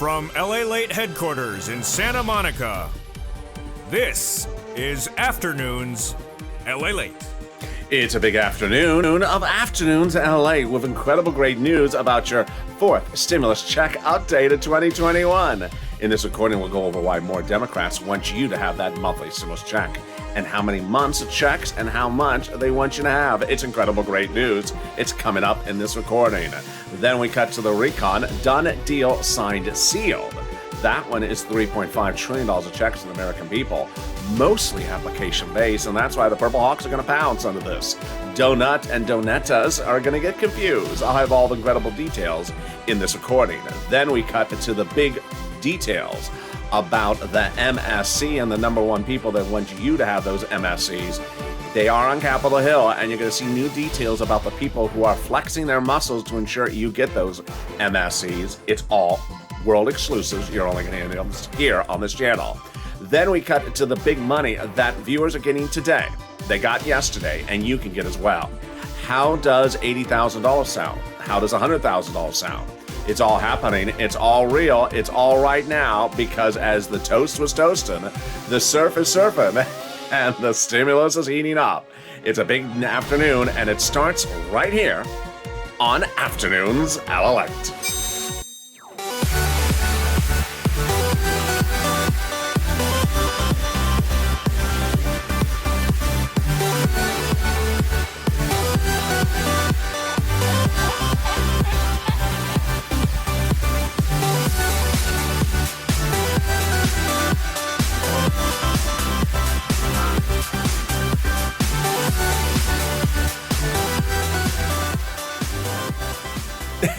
From LALATE headquarters in Santa Monica, this is Afternoons LALATE. It's a big afternoon of Afternoons LA with incredible great news about your fourth stimulus check update of 2021. In this recording, we'll go over why more Democrats want you to have that monthly stimulus check and how many months of checks and how much they want you to have. It's incredible great news. It's coming up in this recording. Then we cut to the recon. Done deal signed sealed. That one is $3.5 trillion of checks to the American people, mostly application-based, and that's why the Purple Hawks are going to pounce under this. Donut and Donetas are going to get confused. I'll have all the incredible details in this recording. Then we cut to the big details about the MSC and the number one people that want you to have those MSCs. They are on Capitol Hill, and you're going to see new details about the people who are flexing their muscles to ensure you get those MSCs. It's all world exclusives. You're only going to hear them here on this channel. Then we cut to the big money that viewers are getting today. They got yesterday, and you can get as well. How does $80,000 sound? How does $100,000 sound? It's all happening. It's all real. It's all right now because as the toast was toasting, the surf is surfing, and the stimulus is heating up. It's a big afternoon, and it starts right here on Afternoons LALATE.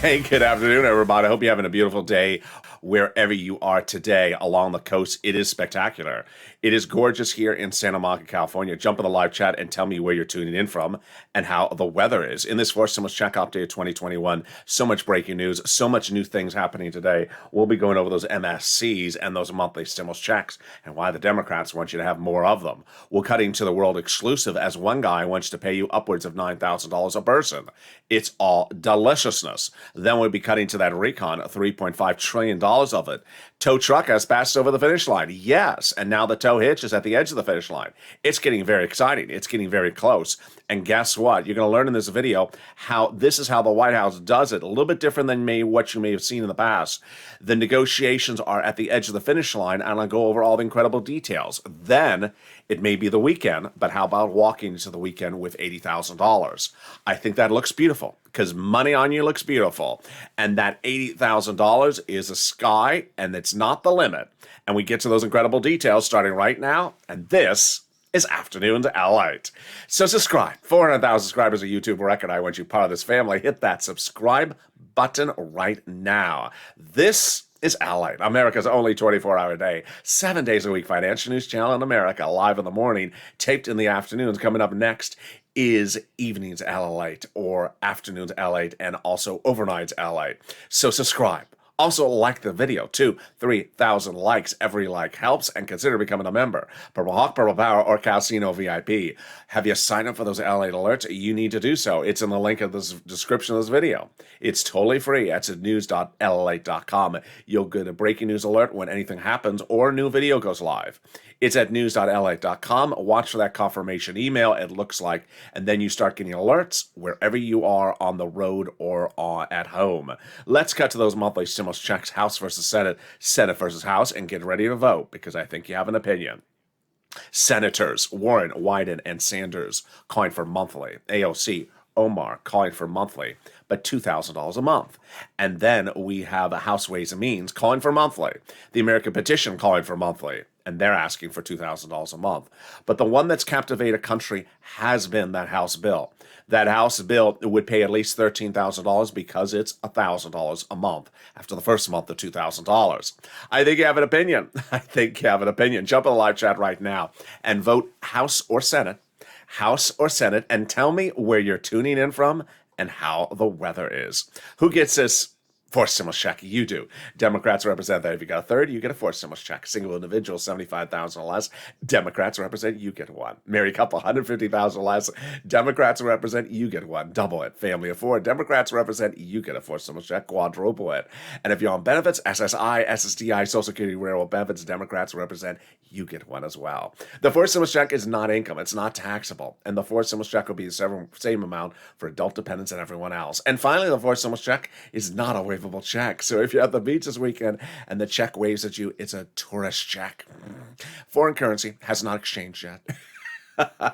Hey, good afternoon, everybody. I hope you're having a beautiful day wherever you are today along the coast. It is spectacular. It is gorgeous here in Santa Monica, California. Jump in the live chat and tell me where you're tuning in from and how the weather is. In this fourth stimulus check update of 2021, so much breaking news, so much new things happening today. We'll be going over those MSCs and those monthly stimulus checks and why the Democrats want you to have more of them. We'll cut into the world exclusive as one guy wants to pay you upwards of $9,000 a person. It's all deliciousness. Then we'll be cutting to that recon, $3.5 trillion of it. Tow truck has passed over the finish line. Yes, and now the tow hitch is at the edge of the finish line. It's getting very exciting. It's getting very close. And guess what? You're going to learn in this video how this is how the White House does it. A little bit different than what you may have seen in the past. The negotiations are at the edge of the finish line, and I'll go over all the incredible details. Then it may be the weekend, but how about walking into the weekend with $80,000? I think that looks beautiful because money on you looks beautiful. And that $80,000 is a sky, and it's not the limit. And we get to those incredible details starting right now. And this is Afternoons LALATE. So subscribe. 400,000 subscribers, a YouTube record. I want you part of this family. Hit that subscribe button right now. This is LALATE, America's only 24-hour day, 7 days a week financial news channel in America, live in the morning, taped in the afternoons. Coming up next is Evenings LALATE or Afternoons LALATE and also Overnights LALATE. So subscribe. Also, like the video, too. 3,000 likes. Every like helps, and consider becoming a member. Purple Hawk, Purple Power, or Casino VIP. Have you signed up for those LALATE alerts? You need to do so. It's in the link of the description of this video. It's totally free. It's at news.lalate.com. You'll get a breaking news alert when anything happens or a new video goes live. It's at news.lalate.com. Watch for that confirmation email, it looks like, and then you start getting alerts wherever you are on the road or at home. Let's cut to those monthly stimulus checks, House versus Senate, Senate versus House, and get ready to vote because I think you have an opinion. Senators Warren, Wyden, and Sanders calling for monthly. AOC, Omar calling for monthly, but $2,000 a month. And then we have House Ways and Means calling for monthly. The American Petition calling for monthly, and they're asking for $2,000 a month. But the one that's captivated a country has been that House bill. That House bill would pay at least $13,000 because it's $1,000 a month after the first month of $2,000. I think you have an opinion. I think you have an opinion. Jump in the live chat right now and vote House or Senate, and tell me where you're tuning in from and how the weather is. Who gets this Fourth stimulus check, you do. Democrats represent that. If you got a third, you get a fourth stimulus check. Single individual, 75,000 or less. Democrats represent, you get one. Married couple, 150,000 or less. Democrats represent, you get one. Double it. Family of four. Democrats represent, you get a fourth stimulus check. Quadruple it. And if you're on benefits, SSI, SSDI, Social Security, railroad benefits, Democrats represent, you get one as well. The fourth stimulus check is not income. It's not taxable. And the fourth stimulus check will be the same amount for adult dependents and everyone else. And finally, the fourth stimulus check is not a waivable check. So if you're at the beach this weekend and the check waves at you, it's a tourist check. Foreign currency has not exchanged yet.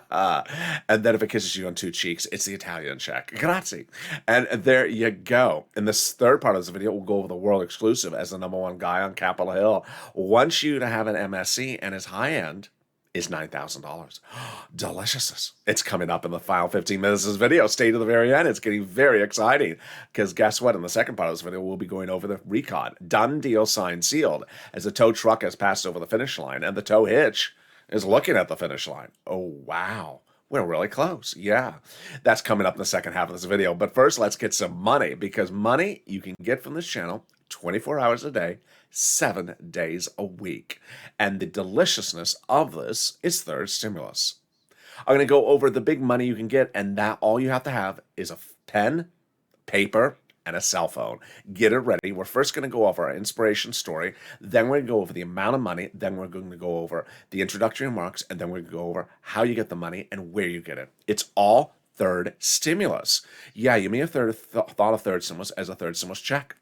And then if it kisses you on two cheeks, it's the Italian check. Grazie. And there you go. In this third part of this video, we'll go over the world exclusive as the #1 guy on Capitol Hill. Wants you to have an MSC, and his high end is $9,000. Deliciousness. It's coming up in the final 15 minutes of this video. Stay to the very end. It's getting very exciting because guess what? In the second part of this video, we'll be going over the recon. Done deal, signed, sealed, as the tow truck has passed over the finish line and the tow hitch is looking at the finish line. Oh, wow. We're really close. Yeah. That's coming up in the second half of this video. But first, let's get some money, because money you can get from this channel 24 hours a day, 7 days a week. And the deliciousness of this is third stimulus. I'm going to go over the big money you can get, and that all you have to have is a pen, paper, and a cell phone. Get it ready. We're first going to go over our inspiration story, then we're going to go over the amount of money, then we're going to go over the introductory remarks, and then we're going to go over how you get the money and where you get it. It's all third stimulus. Yeah, you may have thought of third stimulus as a third stimulus check,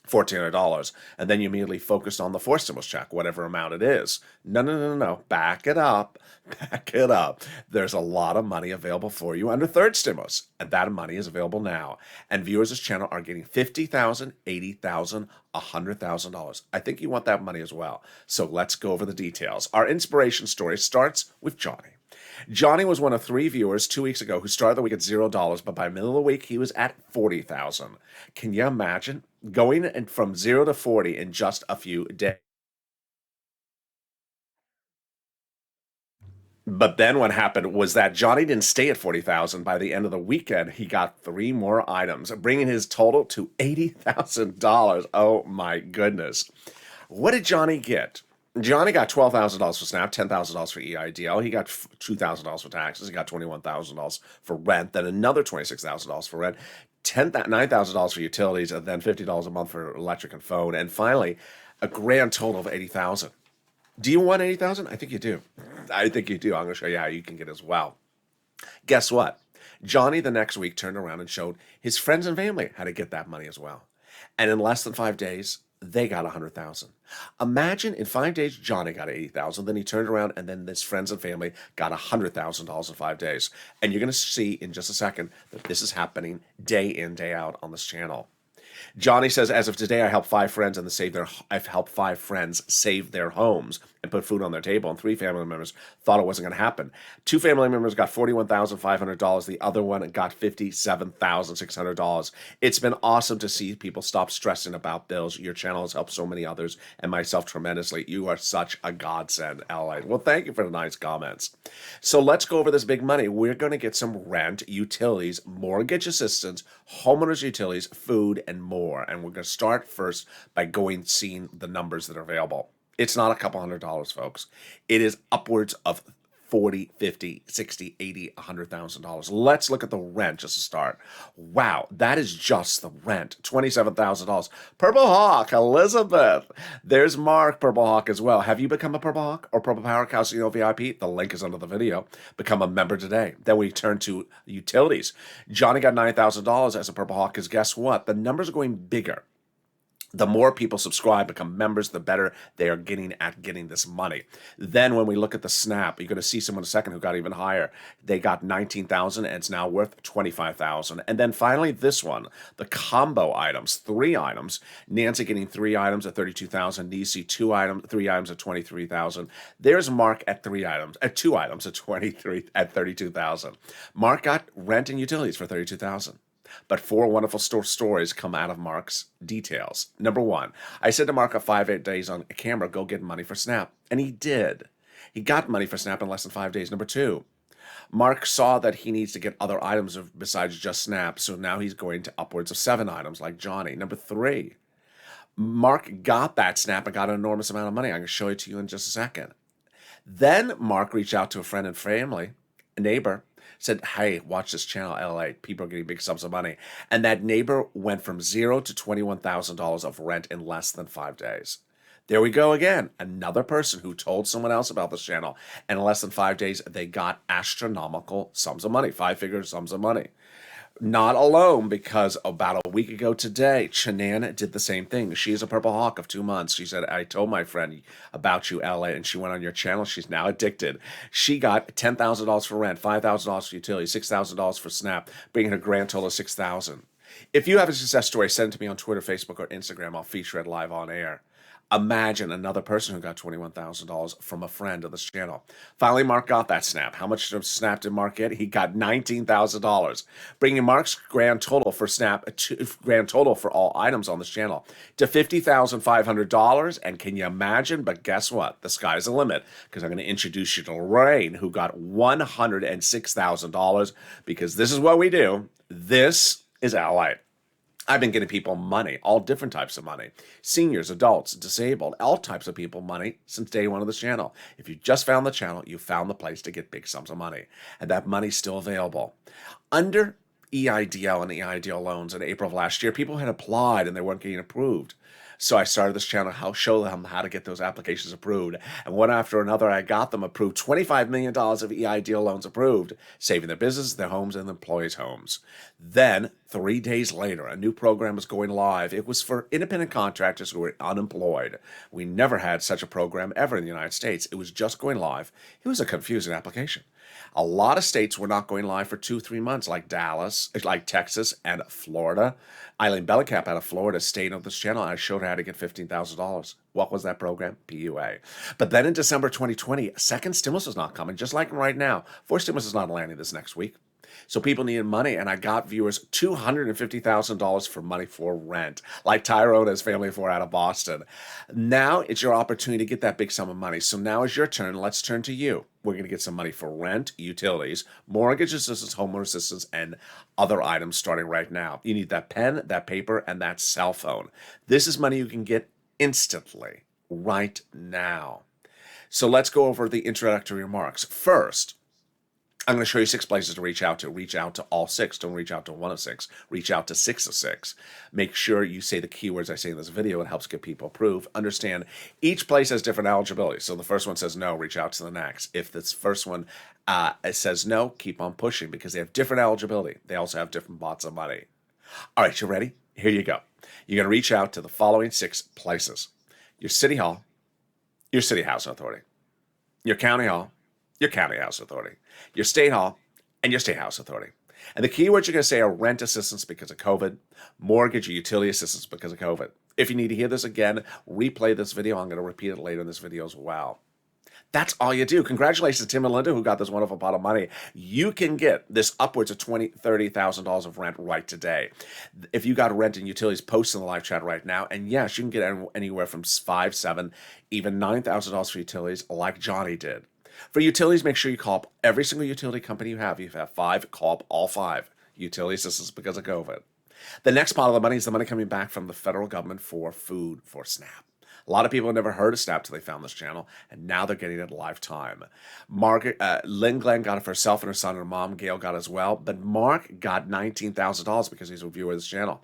$1,400, and then you immediately focused on the fourth stimulus check, whatever amount it is. No. Back it up. Back it up. There's a lot of money available for you under third stimulus, and that money is available now. And viewers of this channel are getting $50,000, $80,000, $100,000. I think you want that money as well. So let's go over the details. Our inspiration story starts with Johnny. Johnny was one of 3 viewers 2 weeks ago who started the week at $0, but by middle of the week, he was at 40,000. Can you imagine going from 0 to 40 in just a few days? But then what happened was that Johnny didn't stay at 40,000. By the end of the weekend, he got 3 more items, bringing his total to $80,000. Oh my goodness. What did Johnny get? Johnny got $12,000 for SNAP, $10,000 for EIDL. He got $2,000 for taxes. He got $21,000 for rent, then another $26,000 for rent, $9,000 for utilities, and then $50 a month for electric and phone. And finally, a grand total of $80,000. Do you want $80,000? I think you do. I think you do. I'm going to show you how you can get it as well. Guess what? Johnny the next week turned around and showed his friends and family how to get that money as well. And in less than 5 days, they got $100,000. Imagine in 5 days, Johnny got $80,000. Then he turned around and then his friends and family got $100,000 in 5 days. And you're going to see in just a second that this is happening day in, day out on this channel. Johnny says, as of today, I've helped 5 friends save their homes and put food on their table. And 3 family members thought it wasn't going to happen. 2 family members got $41,500. The other one got $57,600. It's been awesome to see people stop stressing about bills. Your channel has helped so many others and myself tremendously. You are such a godsend, LALATE. Well, thank you for the nice comments. So let's go over this big money. We're going to get some rent, utilities, mortgage assistance, homeowners utilities, food, and more. And we're going to start first by seeing the numbers that are available. It's not a couple $100, folks. It is upwards of $40, $50, $60, $80, $100,000. Let's look at the rent just to start. Wow, that is just the rent. $27,000. Purple Hawk, Elizabeth. There's Mark, Purple Hawk as well. Have you become a Purple Hawk or Purple Power Casino VIP? The link is under the video. Become a member today. Then we turn to utilities. Johnny got $9,000 as a Purple Hawk because guess what? The numbers are going bigger. The more people subscribe, become members, the better they are getting at getting this money. Then when we look at the SNAP, you're going to see someone in a second who got even higher. They got $19,000 and it's now worth $25,000. And then finally this one, the combo items, 3 items. Nancy getting 3 items at $32,000. Nisi 3 items at $23,000. There's Mark at 2 items at $32,000. Mark got rent and utilities for $32,000. But 4 wonderful stories come out of Mark's details. Number 1, I said to Mark 5 days on camera, go get money for SNAP. And he did. He got money for SNAP in less than 5 days. Number 2, Mark saw that he needs to get other items besides just Snap, so now he's going to upwards of 7 items like Johnny. Number 3, Mark got that Snap and got an enormous amount of money. I'm going to show it to you in just a second. Then Mark reached out to a friend and family, a neighbor, said, hey, watch this channel, LALATE. People are getting big sums of money. And that neighbor went from $0 to $21,000 of rent in less than 5 days. There we go again. Another person who told someone else about this channel, and in less than 5 days, they got astronomical sums of money, 5-figure sums of money. Not alone, because about a week ago today, Chanan did the same thing. She is a Purple Hawk of 2 months. She said, I told my friend about you, LA, and she went on your channel. She's now addicted. She got $10,000 for rent, $5,000 for utilities, $6,000 for Snap, bringing her grand total of $6,000. If you have a success story, send it to me on Twitter, Facebook, or Instagram. I'll feature it live on air. Imagine another person who got $21,000 from a friend of this channel. Finally, Mark got that Snap. How much of Snap did Mark get? He got $19,000, bringing Mark's grand total for Snap, grand total for all items on this channel, to $50,500. And can you imagine? But guess what? The sky's the limit, because I'm going to introduce you to Lorraine, who got $106,000, because this is what we do. This is LA. I've been getting people money, all different types of money. Seniors, adults, disabled, all types of people money since day one of this channel. If you just found the channel, you found the place to get big sums of money. And that money's still available. Under EIDL and EIDL loans in April of last year, people had applied and they weren't getting approved. So I started this channel to show them how to get those applications approved. And one after another, I got them approved. $25 million of EIDL loans approved, saving their business, their homes, and the employees' homes. Then, 3 days later, a new program was going live. It was for independent contractors who were unemployed. We never had such a program ever in the United States. It was just going live. It was a confusing application. A lot of states were not going live for 2-3 months, like Dallas, like Texas and Florida. Eileen Bellicap out of Florida stayed on this channel, and I showed her how to get $15,000. What was that program? PUA. But then in December 2020, a second stimulus was not coming, just like right now. Fourth stimulus is not landing this next week. So people needed money, and I got viewers $250,000 for money for rent, like Tyrone and his family of 4 out of Boston. Now it's your opportunity to get that big sum of money. So now is your turn. Let's turn to you. We're going to get some money for rent, utilities, mortgage assistance, homeowner assistance, and other items starting right now. You need that pen, that paper, and that cell phone. This is money you can get instantly, right now. So let's go over the introductory remarks. First, I'm going to show you 6 places to reach out to. Reach out to all 6. Don't reach out to 1 of 6. Reach out to 6 of 6. Make sure you say the keywords I say in this video. It helps get people approved. Understand, each place has different eligibility. So the first one says no, reach out to the next. If this first one it says no, keep on pushing, because they have different eligibility. They also have different pots of money. All right, you ready? Here you go. You're going to reach out to the following 6 places. Your city hall, your city housing authority, your county hall, your county house authority, your state hall, and your state house authority. And the keywords you're going to say are rent assistance because of COVID, mortgage or utility assistance because of COVID. If you need to hear this again, replay this video. I'm going to repeat it later in this video as well. That's all you do. Congratulations to Tim and Linda, who got this wonderful pot of money. You can get this upwards of $20,000, $30,000 of rent right today. If you got rent and utilities, post in the live chat right now. And yes, you can get anywhere from $5,000, $7,000, even $9,000 for utilities, like Johnny did. For utilities, make sure you call up every single utility company you have. If you have 5, call up all 5. Utility assistance because of COVID. The next pot of the money is the money coming back from the federal government for food for SNAP. A lot of people have never heard of SNAP till they found this channel, and now they're getting it lifetime. Lynn Glenn got it for herself and her son and her mom. Gail got it as well. But Mark got $19,000 because he's a viewer of this channel.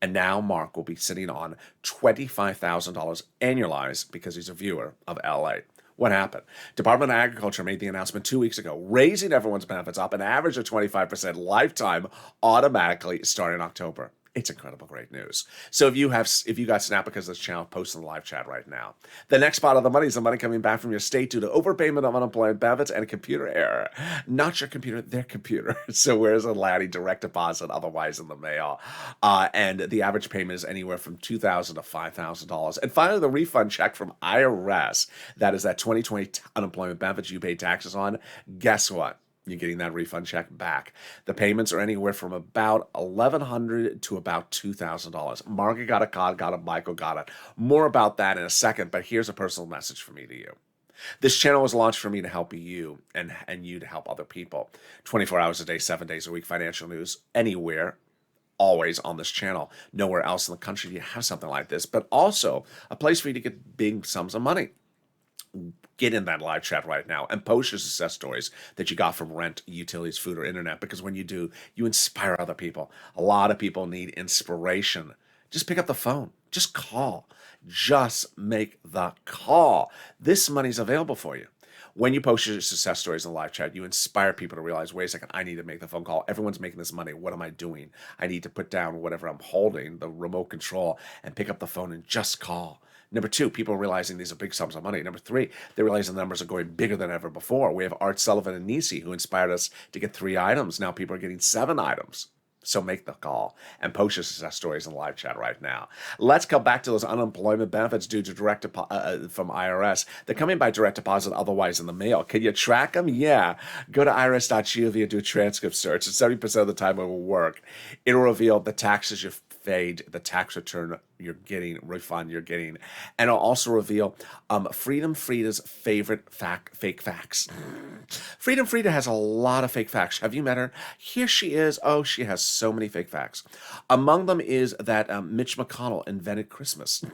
And now Mark will be sitting on $25,000 annualized because he's a viewer of LA. What happened? Department of Agriculture made the announcement 2 weeks ago, raising everyone's benefits up an average of 25% lifetime automatically starting in October. It's incredible, great news. So if you got SNAP because of this channel, post in the live chat right now. The next part of the money is the money coming back from your state due to overpayment of unemployment benefits and a computer error. Not your computer, their computer. So where's a laddie direct deposit, otherwise in the mail? And the average payment is anywhere from $2,000 to $5,000. And finally, the refund check from IRS. That is that 2020 unemployment benefits you paid taxes on. Guess what? You're getting that refund check back. The payments are anywhere from about $1,100 to about $2,000. Margaret got it, Michael got it. More about that in a second, but here's a personal message from me to you. This channel was launched for me to help you and you to help other people. 24 hours a day, 7 days a week, financial news anywhere, always on this channel. Nowhere else in the country do you have something like this, but also a place for you to get big sums of money. Get in that live chat right now and post your success stories that you got from rent, utilities, food, or internet, because when you do, you inspire other people. A lot of people need inspiration. Just pick up the phone. Just call. Just make the call. This money's available for you. When you post your success stories in the live chat, you inspire people to realize, wait a second, I need to make the phone call. Everyone's making this money. What am I doing? I need to put down whatever I'm holding, the remote control, and pick up the phone and just call. Number two, people are realizing these are big sums of money. Number three, they're realizing the numbers are going bigger than ever before. We have Art Sullivan and Nisi, who inspired us to get 3 items. Now people are getting 7 items. So make the call and post your success stories in the live chat right now. Let's come back to those unemployment benefits due to direct from IRS. They're coming by direct deposit, otherwise in the mail. Can you track them? Yeah. Go to irs.gov and do a transcript search. And 70% of the time it will work. It'll reveal the taxes you've paid, the tax return you're getting, refund you're getting, and it'll also reveal Freedom Frida's favorite fake facts. Freedom Frida has a lot of fake facts. Have you met her? Here she is. Oh, she has so many fake facts. Among them is that Mitch McConnell invented Christmas.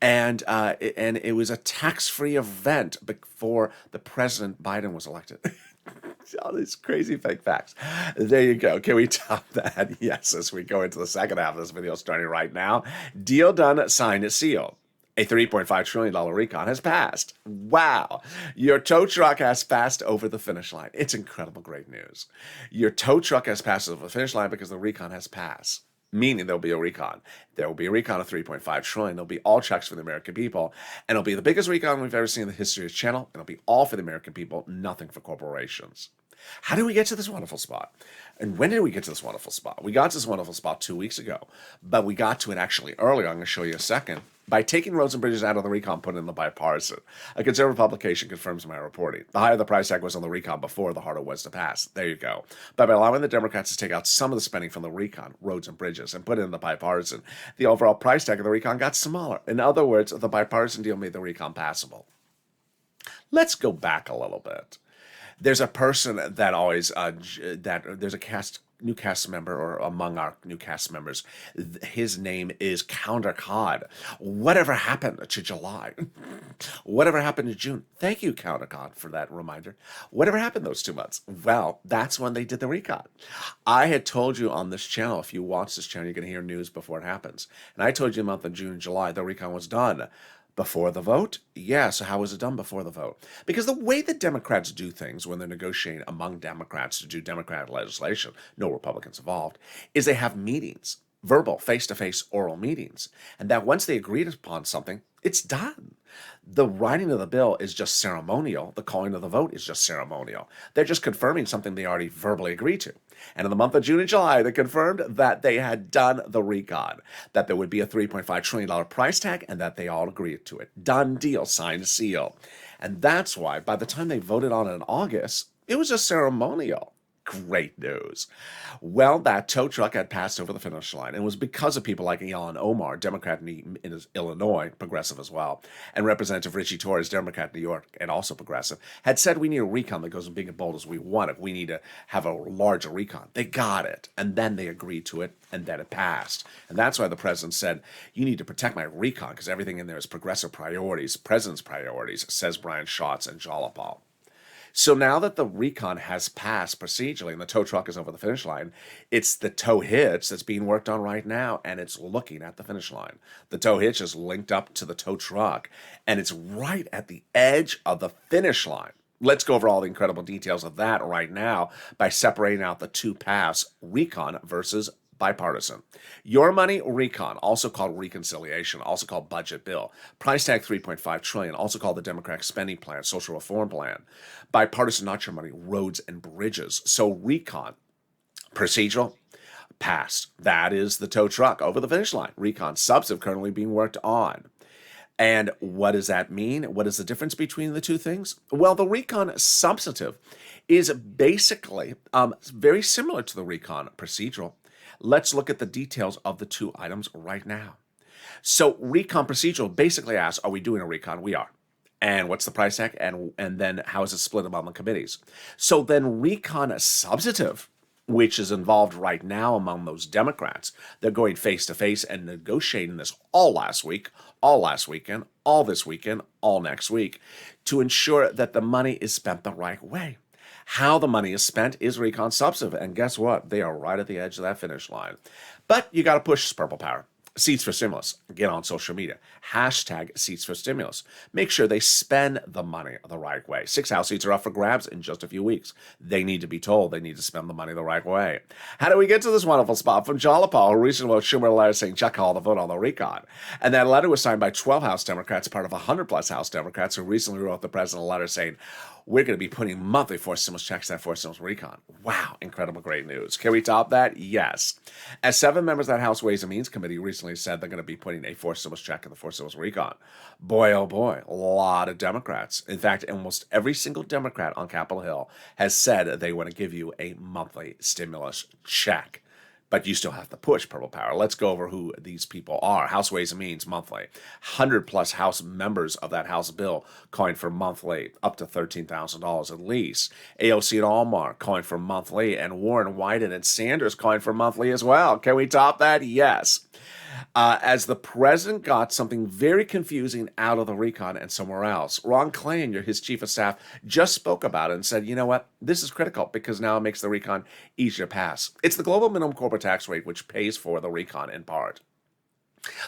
And it was a tax-free event before the President Biden was elected. All these crazy fake facts. There you go. Can we top that? Yes, as we go into the second half of this video starting right now. Deal done, signed, sealed. A $3.5 trillion recon has passed. Wow. Your tow truck has passed over the finish line. It's incredible, great news. Your tow truck has passed over the finish line because the recon has passed. Meaning there'll be a recon. There will be a recon of $3.5 trillion. There'll be all checks for the American people. And it'll be the biggest recon we've ever seen in the history of the channel. And it'll be all for the American people, nothing for corporations. How did we get to this wonderful spot? And when did we get to this wonderful spot? We got to this wonderful spot 2 weeks ago. But we got to it actually earlier. I'm going to show you a second. By taking roads and bridges out of the recon, put in the bipartisan. A conservative publication confirms my reporting. The higher the price tag was on the recon before, the harder it was to pass. There you go. But by allowing the Democrats to take out some of the spending from the recon, roads and bridges, and put it in the bipartisan, the overall price tag of the recon got smaller. In other words, the bipartisan deal made the recon passable. Let's go back a little bit. There's a person that always, there's a new cast member, or among our new cast members, his name is Counter Cod. Whatever happened to July? Whatever happened to June? Thank you, Counter Cod, for that reminder. Whatever happened those 2 months? Well, that's when they did the recon. I had told you on this channel, if you watch this channel, you're going to hear news before it happens. And I told you the month of June and July, the recon was done. Before the vote? Yeah, so how was it done before the vote? Because the way that Democrats do things when they're negotiating among Democrats to do Democratic legislation, no Republicans involved, is they have meetings, verbal, face-to-face oral meetings, and that once they agreed upon something, it's done. The writing of the bill is just ceremonial. The calling of the vote is just ceremonial. They're just confirming something they already verbally agreed to. And in the month of June and July, they confirmed that they had done the recon, that there would be a $3.5 trillion price tag, and that they all agreed to it. Done deal, signed, seal. And that's why by the time they voted on it in August, it was just ceremonial. Great news. Well, that tow truck had passed over the finish line. It was because of people like Ilhan Omar, Democrat in Illinois, progressive as well, and Representative Richie Torres, Democrat in New York, and also progressive, had said we need a recon that goes as big and bold as we want it. We need to have a larger recon. They got it, and then they agreed to it, and then it passed. And that's why the president said, you need to protect my recon because everything in there is progressive priorities, president's priorities, says Brian Schatz and Jalopal. So now that the recon has passed procedurally and the tow truck is over the finish line, it's the tow hitch that's being worked on right now, and it's looking at the finish line. The tow hitch is linked up to the tow truck, and it's right at the edge of the finish line. Let's go over all the incredible details of that right now by separating out the two paths, recon versus bipartisan. Your money recon, also called reconciliation, also called budget bill. Price tag $3.5 trillion, also called the Democratic spending plan, social reform plan. Bipartisan, not your money, roads and bridges. So recon, procedural, passed. That is the tow truck over the finish line. Recon, substantive, currently being worked on. And what does that mean? What is the difference between the two things? Well, the recon substantive is basically very similar to the recon procedural. Let's look at the details of the two items right now. So recon procedural basically asks, are we doing a recon? We are. And what's the price tag? And then how is it split among the committees? So then recon substantive, which is involved right now among those Democrats, they're going face to face and negotiating this all last week, all last weekend, all this weekend, all next week, to ensure that the money is spent the right way. How the money is spent is recon substantive. And guess what? They are right at the edge of that finish line. But you got to push purple power. Seats for Stimulus. Get on social media. Hashtag Seats for Stimulus. Make sure they spend the money the right way. 6 House seats are up for grabs in just a few weeks. They need to be told they need to spend the money the right way. How do we get to this wonderful spot? From Jalapal, who recently wrote Schumer a letter saying, check all the vote on the recon. And that letter was signed by 12 House Democrats, part of 100 plus House Democrats, who recently wrote the president a letter saying, we're going to be putting monthly forced stimulus checks to that forced stimulus recon. Wow, incredible, great news. Can we top that? Yes. As 7 members of that House Ways and Means Committee recently said they're going to be putting a forced stimulus check in the forced stimulus recon. Boy, oh boy, a lot of Democrats. In fact, almost every single Democrat on Capitol Hill has said they want to give you a monthly stimulus check. But you still have to push purple power. Let's go over who these people are. House Ways and Means, monthly. 100 plus House members of that House bill calling for monthly up to $13,000 at least. AOC and Allmar calling for monthly, and Warren, Wyden, and Sanders calling for monthly as well. Can we top that? Yes. As the president got something very confusing out of the recon and somewhere else, Ron Klain, his chief of staff, just spoke about it and said, you know what, this is critical because now it makes the recon easier to pass. It's the global minimum corporate tax rate which pays for the recon in part.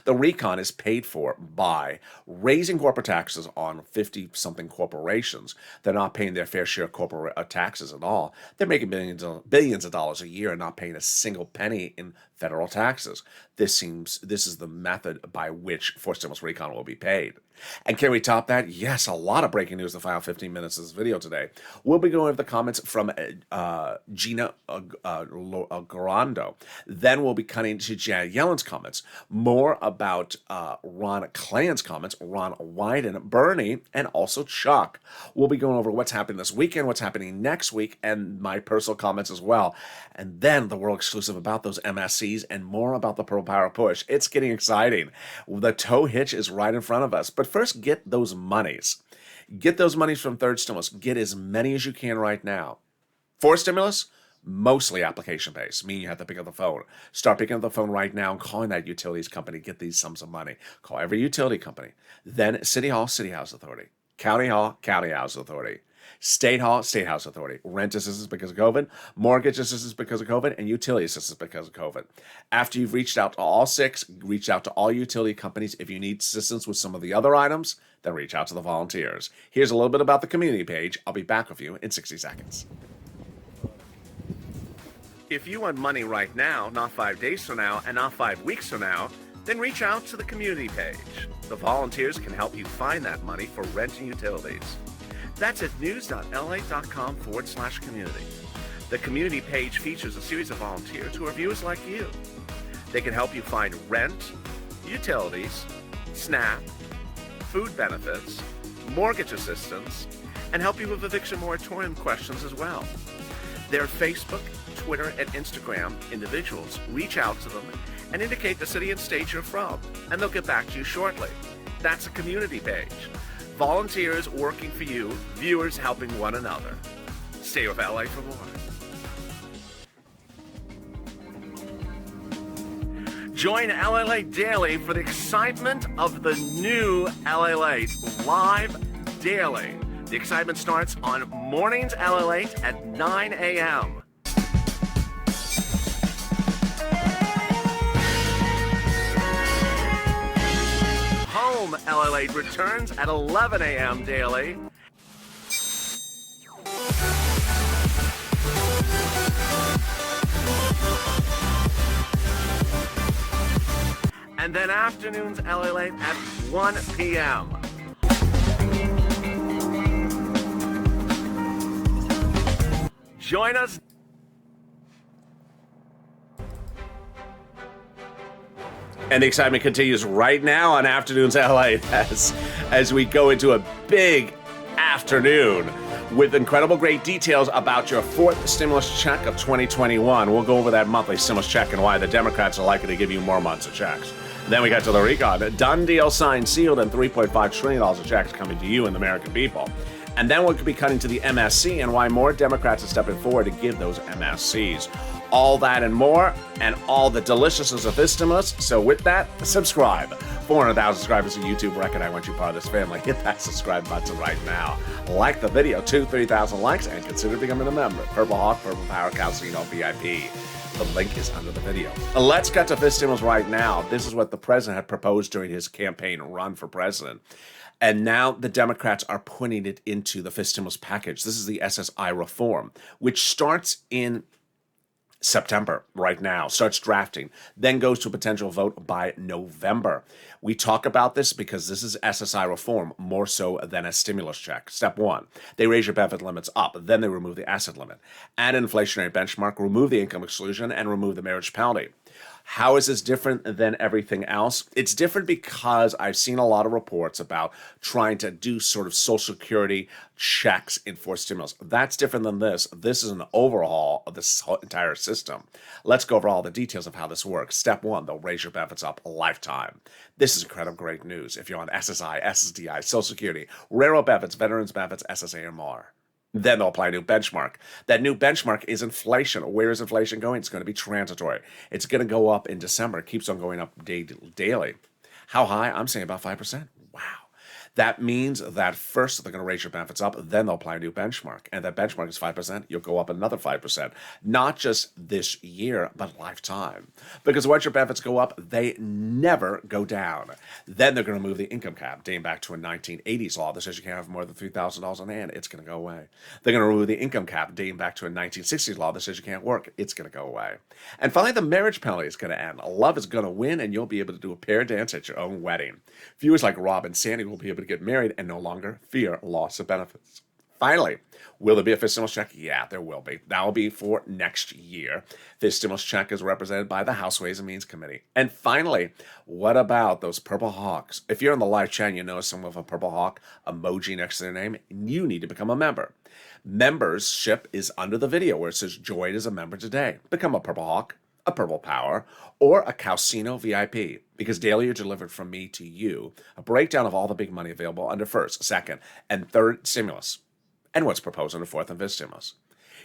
The recon is paid for by raising corporate taxes on 50-something corporations. They're not paying their fair share of corporate taxes at all. They're making billions of dollars a year and not paying a single penny in federal taxes. This is the method by which forced stimulus recon will be paid. And can we top that? Yes, a lot of breaking news in the final 15 minutes of this video today. We'll be going over the comments from Gina Garando. Then we'll be cutting to Janet Yellen's comments. More about Ron Klain's comments, Ron Wyden, Bernie, and also Chuck. We'll be going over what's happening this weekend, what's happening next week, and my personal comments as well. And then the world exclusive about those MSCs and more about the Pearl Power push. It's getting exciting. The tow hitch is right in front of us. But first, get those monies. Get those monies from third stimulus. Get as many as you can right now. Fourth stimulus, mostly application-based, meaning you have to pick up the phone. Start picking up the phone right now and calling that utilities company. Get these sums of money. Call every utility company. Then City Hall, City House Authority. County Hall, County House Authority. State Hall, State House Authority. Rent assistance because of COVID, mortgage assistance because of COVID, and utility assistance because of COVID. After you've reached out to all 6, reach out to all utility companies. If you need assistance with some of the other items, then reach out to the volunteers. Here's a little bit about the community page. I'll be back with you in 60 seconds. If you want money right now, not 5 days from now, and not 5 weeks from now, then reach out to the community page. The volunteers can help you find that money for rent and utilities. That's at news.la.com/community. The community page features a series of volunteers who are viewers like you. They can help you find rent, utilities, SNAP, food benefits, mortgage assistance, and help you with eviction moratorium questions as well. Their Facebook, Twitter, and Instagram individuals reach out to them and indicate the city and state you're from, and they'll get back to you shortly. That's a community page. Volunteers working for you, viewers helping one another. Stay with LA for more. Join LALATE daily for the excitement of the new LALATE live daily. The excitement starts on mornings LALATE at 9 a.m. Home LALATE returns at 11 a.m. daily. And then afternoons LALATE at 1 p.m. Join us. And the excitement continues right now on Afternoons LA as we go into a big afternoon with incredible great details about your fourth stimulus check of 2021. We'll go over that monthly stimulus check and why the Democrats are likely to give you more months of checks. Then we got to the recon. Done deal, signed, sealed, and $3.5 trillion of checks coming to you and the American people. And then we'll be cutting to the MSC and why more Democrats are stepping forward to give those MSCs. All that and more, and all the deliciousness of this stimulus. So with that, subscribe. 400,000 subscribers to YouTube record. I want you part of this family. Hit that subscribe button right now. Like the video, 3,000 likes, and consider becoming a member. Purple Hawk, Purple Power, Calcino VIP. The link is under the video. Let's get to this stimulus right now. This is what the president had proposed during his campaign run for president. And now the Democrats are putting it into the fifth stimulus package. This is the SSI reform, which starts in September right now, starts drafting, then goes to a potential vote by November. We talk about this because this is SSI reform more so than a stimulus check. Step one, they raise your benefit limits up, then they remove the asset limit, add an inflationary benchmark, remove the income exclusion, and remove the marriage penalty. How is this different than everything else? It's different because I've seen a lot of reports about trying to do sort of Social Security checks in forced stimulus. That's different than this. This is an overhaul of this whole entire system. Let's go over all the details of how this works. Step one, they'll raise your benefits up a lifetime. This is incredible great news if you're on SSI, SSDI, Social Security, railroad benefits, veterans benefits, SSA, and more. Then they'll apply a new benchmark. That new benchmark is inflation. Where is inflation going? It's going to be transitory. It's going to go up in December. It keeps on going up daily. How high? I'm saying about 5%. Wow. That means that first they're going to raise your benefits up, then they'll apply a new benchmark. And that benchmark is 5%, you'll go up another 5%. Not just this year, but lifetime. Because once your benefits go up, they never go down. Then they're going to move the income cap, dating back to a 1980s law that says you can't have more than $3,000 on hand. It's going to go away. They're going to remove the income cap, dating back to a 1960s law that says you can't work. It's going to go away. And finally, the marriage penalty is going to end. Love is going to win, and you'll be able to do a pair dance at your own wedding. Viewers like Rob and Sandy will be able to get married and no longer fear loss of benefits. Finally, will there be a fifth stimulus check? Yeah, there will be. That will be for next year. This stimulus check is represented by the House Ways and Means Committee. And finally, what about those Purple Hawks? If you're in the live chat and you notice someone with a Purple Hawk emoji next to their name, you need to become a member. Membership is under the video where it says join as a member today. Become a Purple Hawk, a Purple Power, or a Calcino VIP, because daily you're delivered from me to you a breakdown of all the big money available under first, second, and third stimulus, and what's proposed under fourth and fifth stimulus.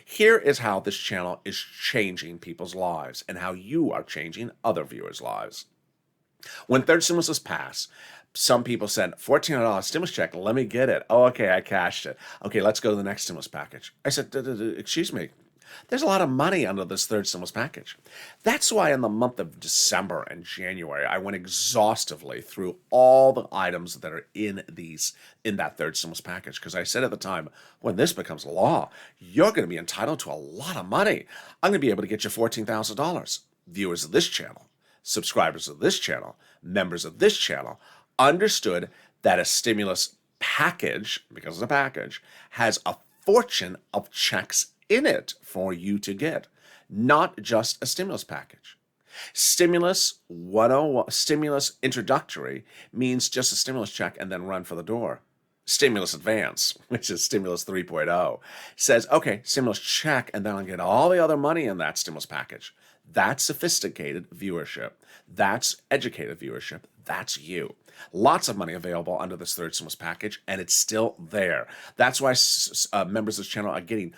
Here is how this channel is changing people's lives and how you are changing other viewers' lives. When third stimulus was passed, some people said, $1,400 stimulus check, let me get it. Oh, okay, I cashed it. Okay, let's go to the next stimulus package. I said, excuse me. There's a lot of money under this third stimulus package. That's why in the month of December and January, I went exhaustively through all the items that are in that third stimulus package. Because I said at the time, when this becomes law, you're going to be entitled to a lot of money. I'm going to be able to get you $14,000. Viewers of this channel, subscribers of this channel, members of this channel, understood that a stimulus package, because it's a package, has a fortune of checks in it for you to get, not just a stimulus package. Stimulus 101, stimulus introductory means just a stimulus check and then run for the door. Stimulus advance, which is stimulus 3.0, says, okay, stimulus check, and then I'll get all the other money in that stimulus package. That's sophisticated viewership. That's educated viewership. That's you. Lots of money available under this third stimulus package, and it's still there. That's why members of this channel are getting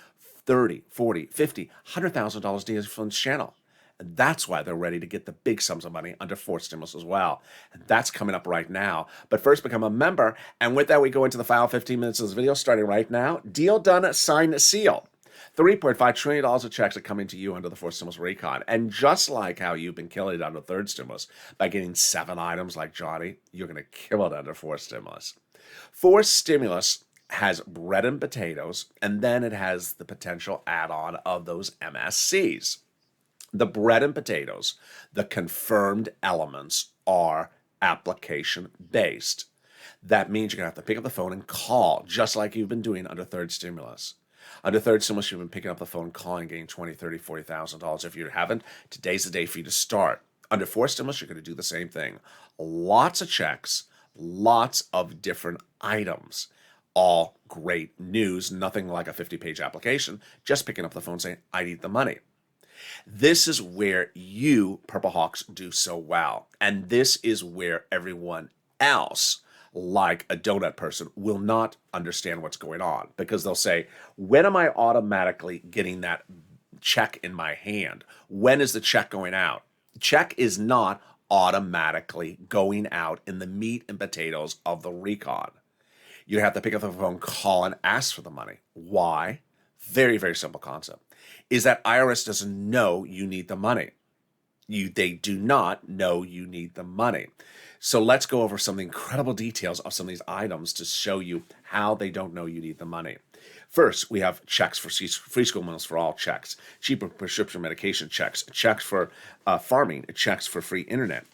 $30, $40, $50, $100,000 deals from this channel. And that's why they're ready to get the big sums of money under fourth stimulus as well. And that's coming up right now. But first, become a member. And with that, we go into the final 15 minutes of this video, starting right now. Deal done, sign, seal. $3.5 trillion of checks are coming to you under the fourth stimulus recon. And just like how you've been killing it under third stimulus by getting 7 items like Johnny, you're going to kill it under fourth stimulus. Fourth stimulus has bread and potatoes, and then it has the potential add-on of those MSCs. The bread and potatoes, the confirmed elements, are application-based. That means you're going to have to pick up the phone and call, just like you've been doing under third stimulus. Under third stimulus, you've been picking up the phone, calling, getting $20,000, $30,000, $40,000. If you haven't, today's the day for you to start. Under fourth stimulus, you're going to do the same thing. Lots of checks, lots of different items. All great news, nothing like a 50-page application, just picking up the phone saying, I need the money. This is where you, Purple Hawks, do so well. And this is where everyone else, like a donut person, will not understand what's going on, because they'll say, when am I automatically getting that check in my hand? When is the check going out? Check is not automatically going out in the meat and potatoes of the recon. You have to pick up the phone, call, and ask for the money. Why? Very, very simple concept. Is that IRS doesn't know you need the money. They do not know you need the money. So let's go over some of the incredible details of some of these items to show you how they don't know you need the money. First, we have checks for free school meals for all checks, cheaper prescription medication checks, checks for farming, checks for free internet,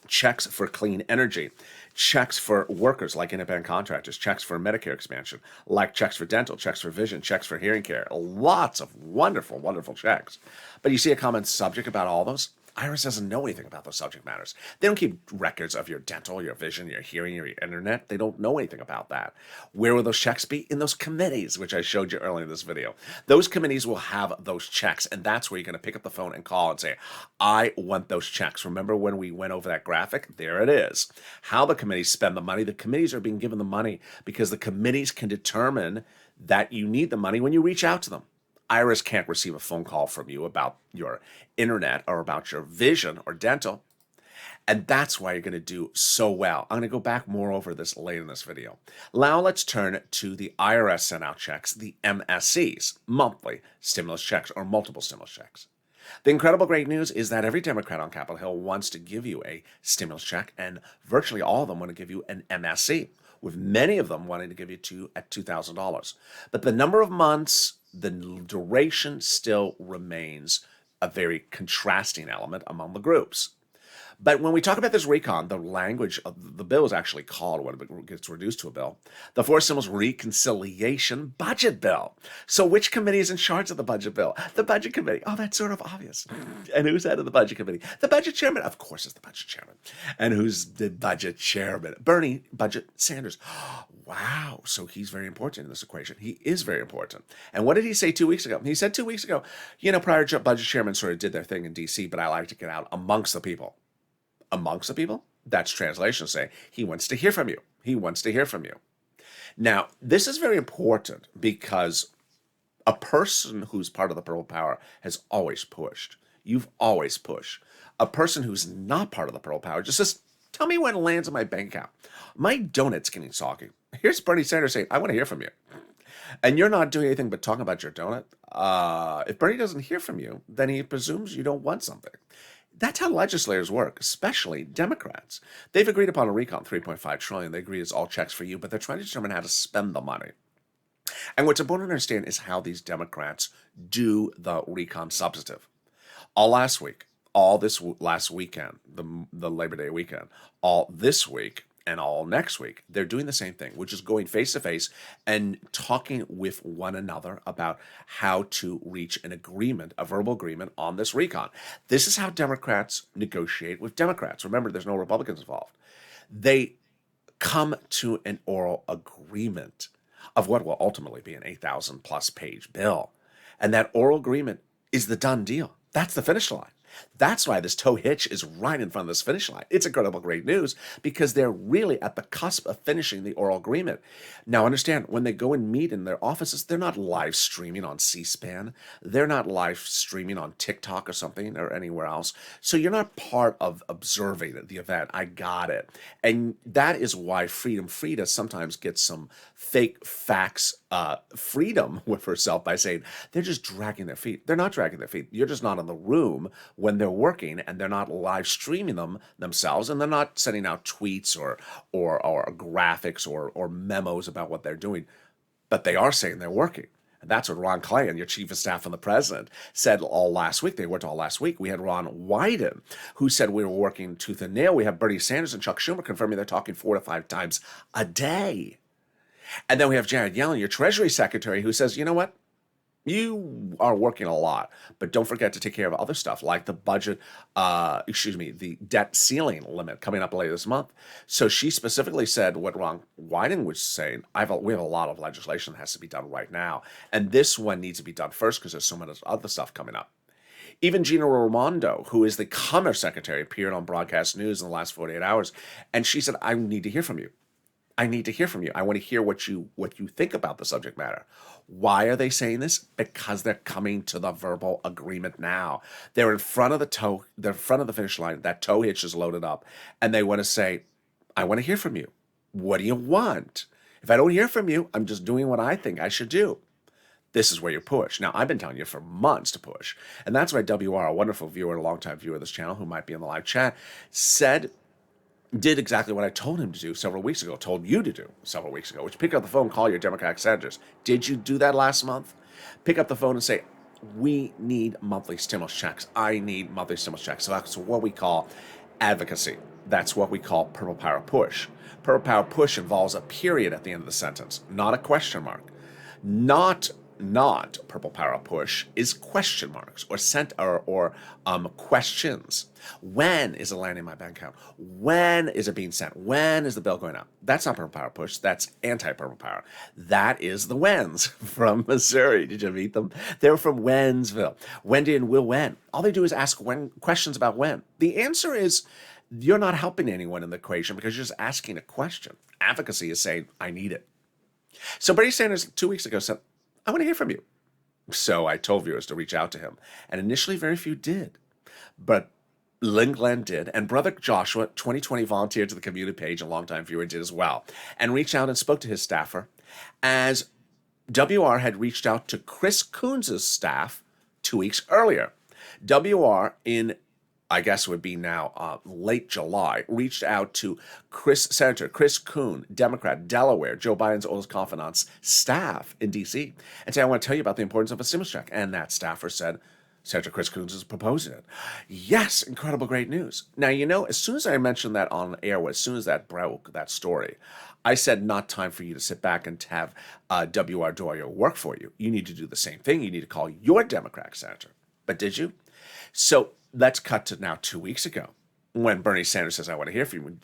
checks for clean energy, checks for workers like independent contractors, checks for Medicare expansion, like checks for dental, checks for vision, checks for hearing care. Lots of wonderful, wonderful checks. But you see a common subject about all those? IRS doesn't know anything about those subject matters. They don't keep records of your dental, your vision, your hearing, your internet. They don't know anything about that. Where will those checks be? In those committees, which I showed you earlier in this video. Those committees will have those checks, and that's where you're going to pick up the phone and call and say, I want those checks. Remember when we went over that graphic? There it is. How the committees spend the money. The committees are being given the money because the committees can determine that you need the money when you reach out to them. IRS can't receive a phone call from you about your internet or about your vision or dental. And that's why you're going to do so well. I'm going to go back more over this later in this video. Now let's turn to the IRS sent out checks, the MSCs, monthly stimulus checks or multiple stimulus checks. The incredible great news is that every Democrat on Capitol Hill wants to give you a stimulus check, and virtually all of them want to give you an MSC, with many of them wanting to give you two at $2,000. But the number of months, the duration still remains a very contrasting element among the groups. But when we talk about this recon, the language of the bill is actually called, when it gets reduced to a bill, the Four Symbols Reconciliation Budget Bill. So which committee is in charge of the budget bill? The Budget Committee. Oh, that's sort of obvious. And who's head of the Budget Committee? The Budget Chairman. Of course, it's the Budget Chairman. And who's the Budget Chairman? Bernie Budget Sanders. Wow. So he's very important in this equation. He is very important. And what did he say 2 weeks ago? He said 2 weeks ago, prior Budget Chairman sort of did their thing in D.C., but I like to get out amongst the people. Amongst the people? That's translation saying he wants to hear from you. He wants to hear from you. Now, this is very important because a person who's part of the Purple Power has always pushed. You've always pushed. A person who's not part of the Purple Power just says, tell me when it lands in my bank account. My donut's getting soggy. Here's Bernie Sanders saying, I want to hear from you. And you're not doing anything but talking about your donut. If Bernie doesn't hear from you, then he presumes you don't want something. That's how legislators work, especially Democrats. They've agreed upon a recon, $3.5 trillion. They agree it's all checks for you, but they're trying to determine how to spend the money. And what's important to understand is how these Democrats do the recon substantive. All last week, all this last weekend, the Labor Day weekend, all this week, and all next week, they're doing the same thing, which is going face-to-face and talking with one another about how to reach an agreement, a verbal agreement on this recon. This is how Democrats negotiate with Democrats. Remember, there's no Republicans involved. They come to an oral agreement of what will ultimately be an 8,000-plus page bill. And that oral agreement is the done deal. That's the finish line. That's why this tow hitch is right in front of this finish line. It's incredible great news because they're really at the cusp of finishing the oral agreement. Now understand, when they go and meet in their offices, they're not live streaming on C-SPAN. They're not live streaming on TikTok or something or anywhere else. So you're not part of observing the event. I got it. And that is why Frida sometimes gets some fake facts freedom with herself by saying they're just dragging their feet. They're not dragging their feet. You're just not in the room when they're working, and they're not live streaming themselves, and they're not sending out tweets or graphics or memos about what they're doing, but they are saying they're working. And that's what Ron Klain, your chief of staff from the president, said all last week. They worked all last week. We had Ron Wyden, who said we were working tooth and nail. We have Bernie Sanders and Chuck Schumer confirming they're talking 4 to 5 times a day. And then we have Janet Yellen, your Treasury Secretary, who says, you know what? You are working a lot, but don't forget to take care of other stuff like the budget, the debt ceiling limit coming up later this month. So she specifically said what Ron Wyden was saying. We have a lot of legislation that has to be done right now, and this one needs to be done first because there's so much other stuff coming up. Even Gina Raimondo, who is the Commerce Secretary, appeared on broadcast news in the last 48 hours, and she said, "I need to hear from you. I need to hear from you. I want to hear what you think about the subject matter." Why are they saying this? Because they're coming to the verbal agreement now. They're in front of the toe. They're in front of the finish line. That tow hitch is loaded up, and they want to say, "I want to hear from you. What do you want? If I don't hear from you, I'm just doing what I think I should do." This is where you push. Now, I've been telling you for months to push, and that's why WR, a wonderful viewer, a longtime viewer of this channel, who might be in the live chat, did exactly what I told him to do several weeks ago, told you to do several weeks ago, which pick up the phone, call your Democratic senators. Did you do that last month? Pick up the phone and say, "We need monthly stimulus checks. I need monthly stimulus checks." So that's what we call advocacy. That's what we call purple power push. Purple power push involves a period at the end of the sentence, not a question mark. Not purple power push is question marks or questions. When is it landing in my bank account? When is it being sent? When is the bill going out? That's not purple power push. That's anti-purple power. That is the Wens from Missouri. Did you meet them? They're from Wensville. Wendy and Will Wen. All they do is ask questions about when. The answer is you're not helping anyone in the equation because you're just asking a question. Advocacy is saying, "I need it." So Bernie Sanders 2 weeks ago said, "I want to hear from you." So I told viewers to reach out to him. And initially, very few did. But Lynn Glenn did. And Brother Joshua, 2020 volunteer to the community page, a longtime viewer, did as well. And reached out and spoke to his staffer, as WR had reached out to Chris Coons' staff 2 weeks earlier. WR, in I guess it would be now late July, reached out to Senator Chris Coon, Democrat, Delaware, Joe Biden's oldest confidant's staff in D.C., and said, "I want to tell you about the importance of a stimulus check." And that staffer said, "Senator Chris Coons is proposing it." Yes, incredible, great news. Now, as soon as I mentioned that on air, as soon as that broke, that story, I said, not time for you to sit back and have WR do all your work for you. You need to do the same thing. You need to call your Democratic senator. But did you? So let's cut to now 2 weeks ago when Bernie Sanders says, "I want to hear from you."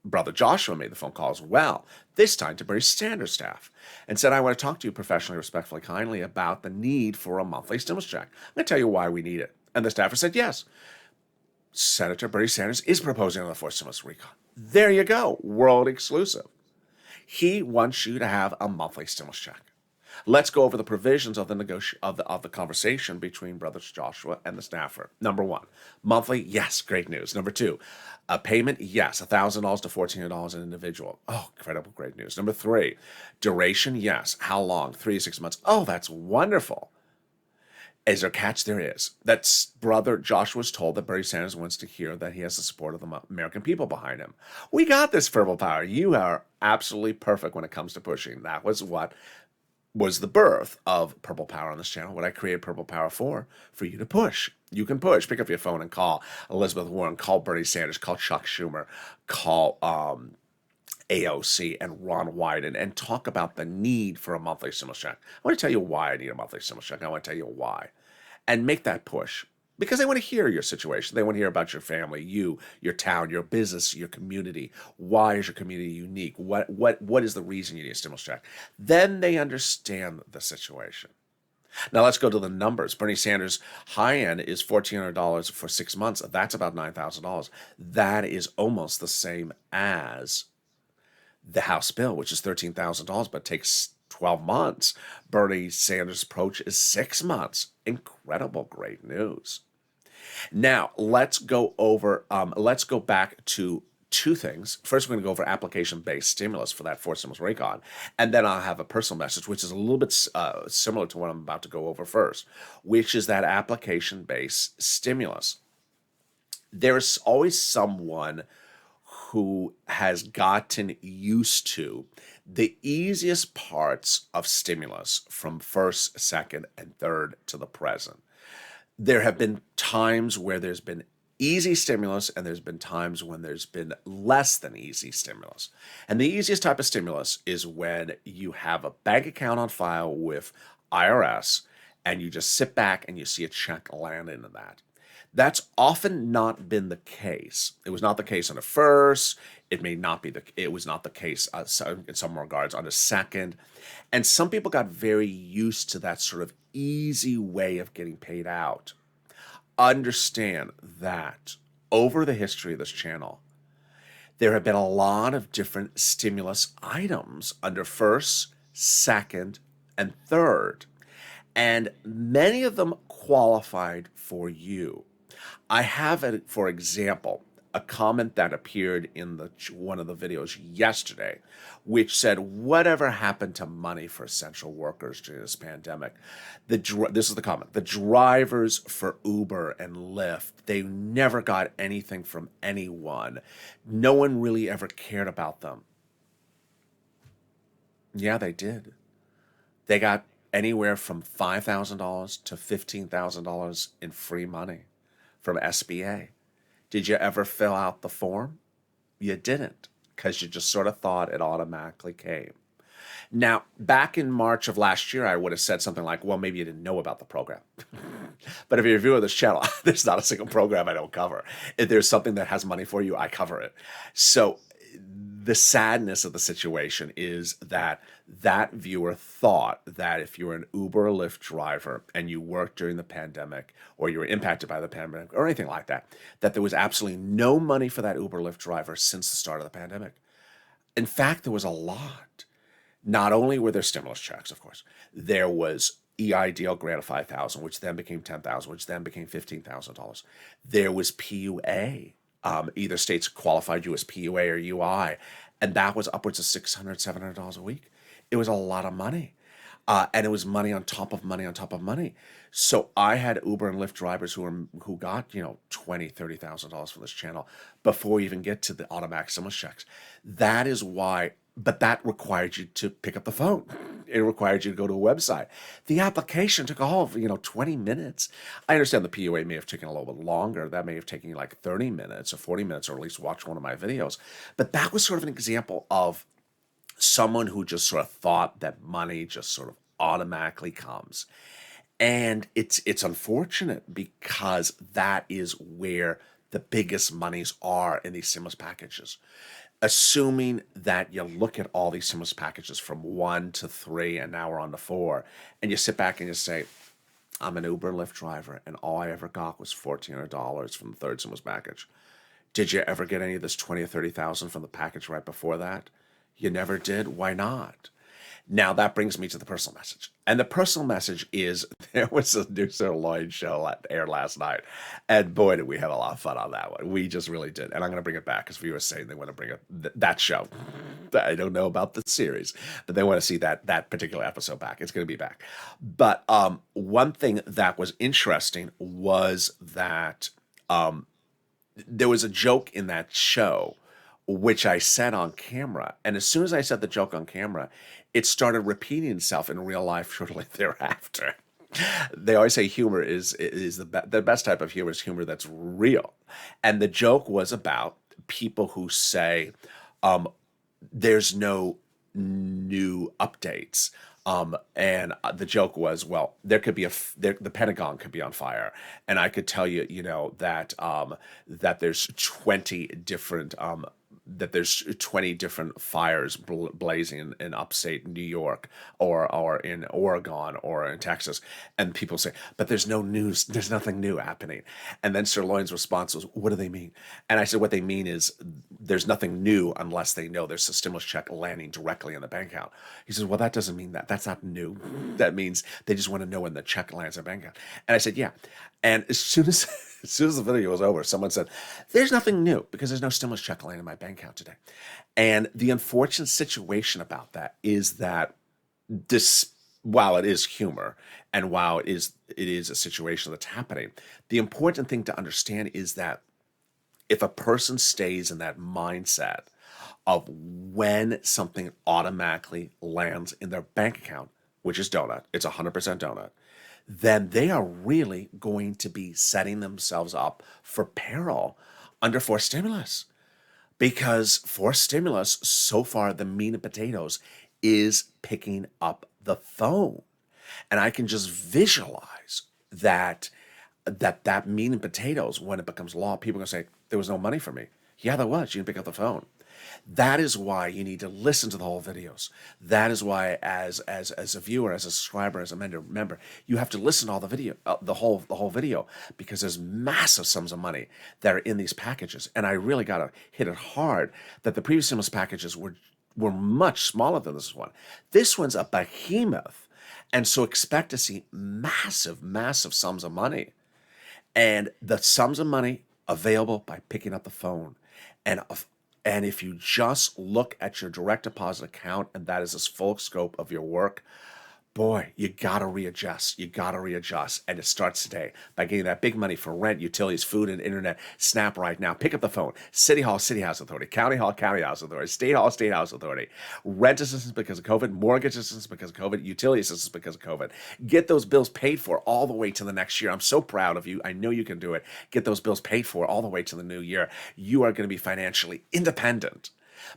Brother Joshua made the phone call as well, this time to Bernie Sanders staff, and said, "I want to talk to you professionally, respectfully, kindly about the need for a monthly stimulus check. I'm going to tell you why we need it." And the staffer said, "Yes, Senator Bernie Sanders is proposing on the fourth stimulus recon." There you go, world exclusive. He wants you to have a monthly stimulus check. Let's go over the provisions of the conversation between Brothers Joshua and the staffer. Number one, monthly, yes, great news. Number two, a payment, yes, $1,000 to $1,400 an individual. Oh, incredible, great news. Number three, duration, yes. How long? 3 to 6 months. Oh, that's wonderful. Is there a catch? There is. That's Brother Joshua's told that Bernie Sanders wants to hear that he has the support of the American people behind him. We got this, purple power. You are absolutely perfect when it comes to pushing. That was what was the birth of Purple Power on this channel, what I created Purple Power for you to push. You can push. Pick up your phone and call Elizabeth Warren, call Bernie Sanders, call Chuck Schumer, call AOC and Ron Wyden, and talk about the need for a monthly stimulus check. I want to tell you why I need a monthly stimulus check. I want to tell you why. And make that push. Because they want to hear your situation. They want to hear about your family, you, your town, your business, your community. Why is your community unique? What is the reason you need a stimulus check? Then they understand the situation. Now let's go to the numbers. Bernie Sanders' high end is $1,400 for 6 months. That's about $9,000. That is almost the same as the House bill, which is $13,000, but takes 12 months. Bernie Sanders' approach is 6 months. Incredible, great news. Now, let's go back to two things. First, we're going to go over application-based stimulus for that fourth stimulus recon, and then I'll have a personal message, which is a little bit similar to what I'm about to go over first, which is that application-based stimulus. There's always someone who has gotten used to the easiest parts of stimulus from first, second, and third to the present. There have been times where there's been easy stimulus, and there's been times when there's been less than easy stimulus. And the easiest type of stimulus is when you have a bank account on file with IRS, and you just sit back and you see a check land into that. That's often not been the case. It was not the case on the first. It was not the case in some regards on the second. And some people got very used to that sort of easy way of getting paid out. Understand that over the history of this channel, there have been a lot of different stimulus items under first, second, and third. And many of them qualified for you. I have, for example, a comment that appeared in one of the videos yesterday, which said, whatever happened to money for essential workers during this pandemic? This is the comment. The drivers for Uber and Lyft, they never got anything from anyone. No one really ever cared about them. Yeah, they did. They got anywhere from $5,000 to $15,000 in free money from SBA. Did you ever fill out the form? You didn't, because you just sort of thought it automatically came. Now, back in March of last year, I would have said something like, well, maybe you didn't know about the program. But if you're viewing this channel, there's not a single program I don't cover. If there's something that has money for you, I cover it. So the sadness of the situation is that that viewer thought that if you're an Uber or Lyft driver and you worked during the pandemic, or you were impacted by the pandemic or anything like that, that there was absolutely no money for that Uber or Lyft driver since the start of the pandemic. In fact, there was a lot. Not only were there stimulus checks, of course, there was EIDL grant of $5,000, which then became $10,000, which then became $15,000. There was PUA. Either states qualified you as PUA or UI, and that was upwards of $600, $700 a week. It was a lot of money. And it was money on top of money on top of money. So I had Uber and Lyft drivers who got, $20,000, $30,000 for this channel before we even get to the automatic stimulus checks. That is why, but that required you to pick up the phone. It required you to go to a website. The application took all of, 20 minutes. I understand the PUA may have taken a little bit longer. That may have taken you like 30 minutes or 40 minutes, or at least watch one of my videos. But that was sort of an example of someone who just sort of thought that money just sort of automatically comes. And it's unfortunate, because that is where the biggest monies are in these stimulus packages. Assuming that you look at all these stimulus packages from 1 to 3, and now we're on to 4, and you sit back and you say, I'm an Uber and Lyft driver, and all I ever got was $1,400 from the third stimulus package. Did you ever get any of this 20 or 30,000 from the package right before that? You never did. Why not? Now, that brings me to the personal message. And the personal message is, there was a new Sir Lloyd show that aired last night. And boy, did we have a lot of fun on that one. We just really did. And I'm going to bring it back, because viewers saying they want to bring that show. I don't know about the series, but they want to see that particular episode back. It's going to be back. But one thing that was interesting was that there was a joke in that show, which I said on camera. And as soon as I said the joke on camera, it started repeating itself in real life shortly thereafter. They always say humor is the best type of humor is humor that's real. And the joke was about people who say, there's no new updates. And the joke was, well, there could be the Pentagon could be on fire, and I could tell you, that there's 20 different that there's 20 different fires blazing in upstate New York, or in Oregon, or in Texas, and people say, but there's no news, there's nothing new happening. And then Sir Lloyd's response was, what do they mean? And I said, what they mean is there's nothing new unless they know there's a stimulus check landing directly in the bank account. He says, well, that doesn't mean that. That's not new. That means they just want to know when the check lands in the bank account. And I said, yeah. And as soon as the video was over, someone said, there's nothing new, because there's no stimulus check landing in my bank account today. And the unfortunate situation about that is that while it is humor, and while it is a situation that's happening, the important thing to understand is that if a person stays in that mindset of when something automatically lands in their bank account, which is donut, it's 100% donut, then they are really going to be setting themselves up for peril under forced stimulus. Because forced stimulus, so far, the meat and potatoes is picking up the phone. And I can just visualize that meat and potatoes, when it becomes law, people are going to say, there was no money for me. Yeah, there was. You didn't pick up the phone. That is why you need to listen to the whole videos. That is why, as a viewer, as a subscriber, as a member, you have to listen to all the video, the whole video, because there's massive sums of money that are in these packages. And I really got to hit it hard that the previous stimulus packages were much smaller than this one. This one's a behemoth, and so expect to see massive sums of money, and the sums of money available by picking up the phone. And if you just look at your direct deposit account, and that is the full scope of your work, boy, you gotta readjust. You gotta readjust. And it starts today by getting that big money for rent, utilities, food, and internet. Snap right now. Pick up the phone. City Hall, City House Authority. County Hall, County House Authority. State Hall, State House Authority. Rent assistance because of COVID. Mortgage assistance because of COVID. Utility assistance because of COVID. Get those bills paid for all the way to the next year. I'm so proud of you. I know you can do it. Get those bills paid for all the way to the new year. You are going to be financially independent.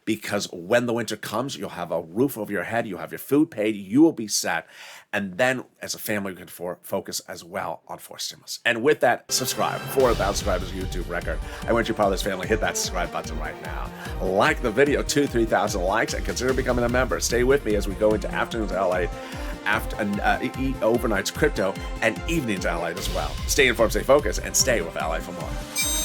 Because when the winter comes, you'll have a roof over your head, you'll have your food paid, you will be set. And then as a family, we can focus as well on forced stimulus. And with that, subscribe. 4,000 subscribers, YouTube record. I want you part of this family. Hit that subscribe button right now. Like the video, 3,000 likes, and consider becoming a member. Stay with me as we go into Afternoons LA, overnights crypto, and evenings LA as well. Stay informed, stay focused, and stay with LA for more.